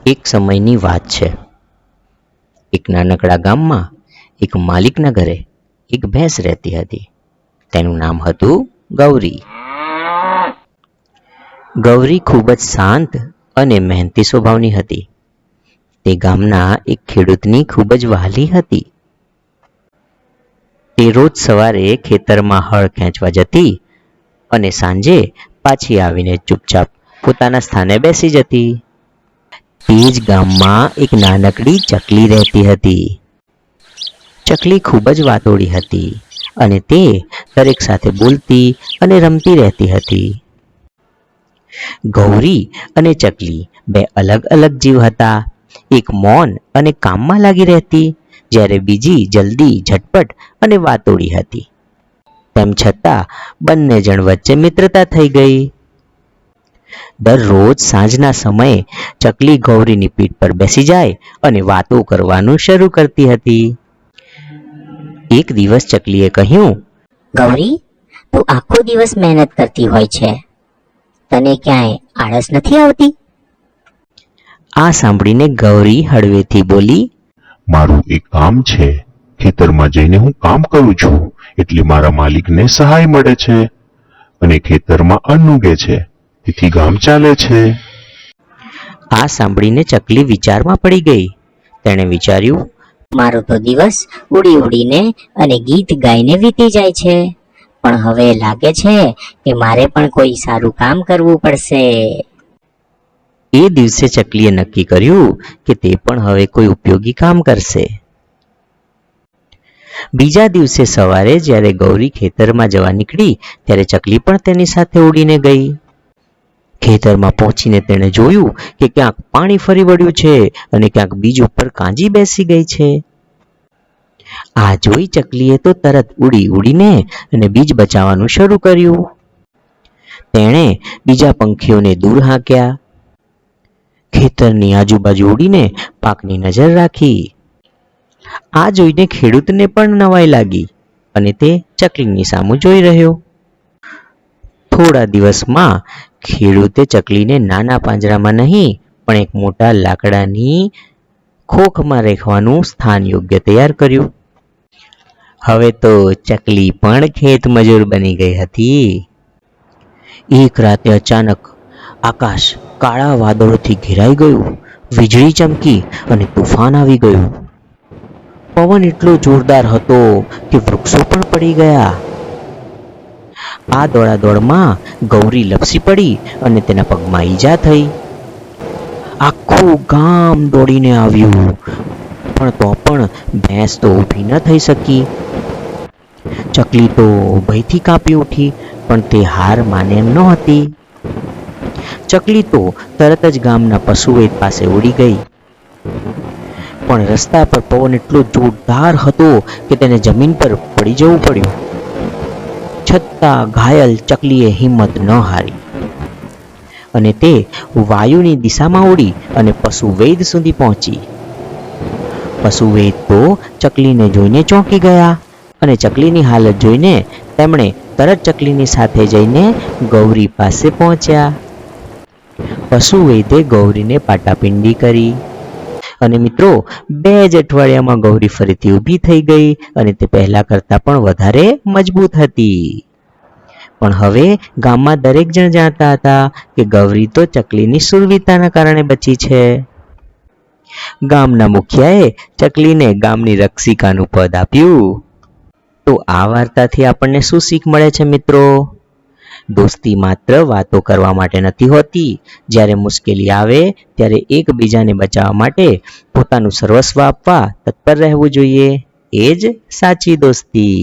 એક સમયની વાત છે. એક નાનકડા ગામમાં એક માલિકના ઘરે એક ભેંસ રહેતી હતી. તેનું નામ હતું ગૌરી. ગૌરી ખૂબ જ શાંત અને મહેનતી સ્વભાવની હતી. તે ગામના એક ખેડૂતની ખૂબ જ વહાલી હતી. તે રોજ સવારે ખેતરમાં હળ ખેંચવા જતી અને સાંજે પાછી આવીને ચૂપચાપ પોતાના સ્થાને બેસી જતી. તે જ ગામમાં એક નાનકડી ચકલી રહેતી હતી. ચકલી ખૂબ જ વાતોડી હતી અને તે દરેક સાથે બોલતી અને રમતી રહેતી હતી. ગૌરી અને ચકલી બે અલગ અલગ જીવ હતા. એક મૌન અને કામમાં લાગી રહેતી, જ્યારે બીજી જલ્દી, ઝટપટ અને વાતોડી હતી. તેમ છતાં બંને જણ વચ્ચે મિત્રતા થઈ ગઈ. દરરોજ સાંજના સમયે ચકલી ગૌરીની પીઠ પર બેસી જાય અને વાતો કરવાનું શરૂ કરતી હતી. એક દિવસ ચકલીએ કહ્યું, ગૌરી, તું આખો દિવસ મહેનત કરતી હોય છે, તને ક્યાંય આળસ નથી આવતી? આ સાંભળીને ગૌરી હળવેથી બોલી, મારું એક કામ છે. ખેતરમાં જઈને હું કામ કરું છું, એટલે મારા માલિકને સહાય મળે છે અને ખેતરમાં અન્ન ઉગે છે, તેથી ગામ ચાલે છે. આ સાંભળીને ચકલી વિચારમાં પડી ગઈ. તેણે વિચાર્યું, મારો તો દિવસ ઉડી ઉડીને અને ગીત ગાઈને વીતી જાય છે, પણ હવે લાગે છે કે મારે પણ કોઈ સારું કામ કરવું પડશે. એ દિવસે ચકલીએ નક્કી કર્યું કે તે પણ હવે કોઈ ઉપયોગી કામ કરશે. બીજા દિવસે સવારે જ્યારે ગૌરી ખેતરમાં જવા નીકળી, ત્યારે ચકલી પણ તેની સાથે ઉડીને ગઈ. ખેતરમાં પહોંચીને તેણે જોયું કે ક્યાંક પાણી ફરી વળ્યું છે અને ક્યાંક બીજ ઉપર કાંજી બેસી ગઈ છે. આ જોઈ ચકલીએ તો તરત ઉડી ઉડીને અને બીજ બચાવવાનું શરૂ કર્યું. તેણે બીજા પંખીઓને દૂર હાંક્યા. ખેતરની આજુબાજુ ઉડીને પાકની નજર રાખી. આ જોઈને ખેડૂતને પણ નવાઈ લાગી અને તે ચકલીની સામું જોઈ રહ્યો. થોડા દિવસમાં ખેડૂતે ચકલીને નાના પાંજરામાં નહીં, પણ એક મોટા લાકડાની ખોખમાં રહેવાનું સ્થાન યોગ્ય તૈયાર કર્યું. હવે તો ચકલી પણ ખેત મજૂર બની ગઈ હતી. એક રાતે અચાનક આકાશ કાળા વાદળોથી ઘેરાઈ ગયું. વીજળી ચમકી અને તુફાન આવી ગયું. પવન એટલો જોરદાર હતો કે વૃક્ષો પણ પડી ગયા. આ દોડાદોડમાં ગૌરી લપસી પડી અને તેના પગમાં ઈજા થઈ. આખું ગામ દોડીને આવ્યું, પણ તો પણ ભેંસ તો ઊભી ન થઈ શકી. ચકલી તો ભયથી કાપી ઉઠી, પણ તે હાર માને એમ નહોતી. ચકલી તો તરત જ ગામના પશુવૈદ પાસે ઉડી ગઈ, પણ રસ્તા પર પવન એટલો જોરદાર હતો કે તેને જમીન પર પડી જવું પડ્યું. છતાં ઘાયલ ચકલીએ હિંમત ન હારી અને તે વાયુની દિશામાં ઉડી અને પશુવૈદ સુધી પહોંચી. પશુવૈદ તો ચકલીને જોઈને ચોંકી ગયા અને ચકલીની હાલત જોઈને તેમણે તરત ચકલીની સાથે જઈને ગૌરી પાસે પહોંચ્યા. પશુવૈદે ગૌરીને પાટાપિંડી કરી અને મિત્રો, 2 જ અઠવાડિયામાં ગૌરી ફરીથી ઊભી થઈ ગઈ અને તે પહેલા કરતાં પણ વધારે મજબૂત હતી. પણ હવે ગામમાં દરેક જણ જાણતા હતા કે ગૌરી તો ચકલીની શૂરવીરતાના કારણે બચી છે. ગામના મુખિયાએ ચકલીને ગામની રક્ષિકાનું પદ આપ્યું. તો આ વાર્તાથી આપણને શું શીખ મળે છે મિત્રો? દોસ્તી માત્ર વાતો કરવા માટે નથી હોતી. જ્યારે મુશ્કેલી આવે ત્યારે એકબીજાને બચાવવા માટે પોતાનું સર્વસ્વ આપવા તત્પર રહેવું જોઈએ. એ જ સાચી દોસ્તી.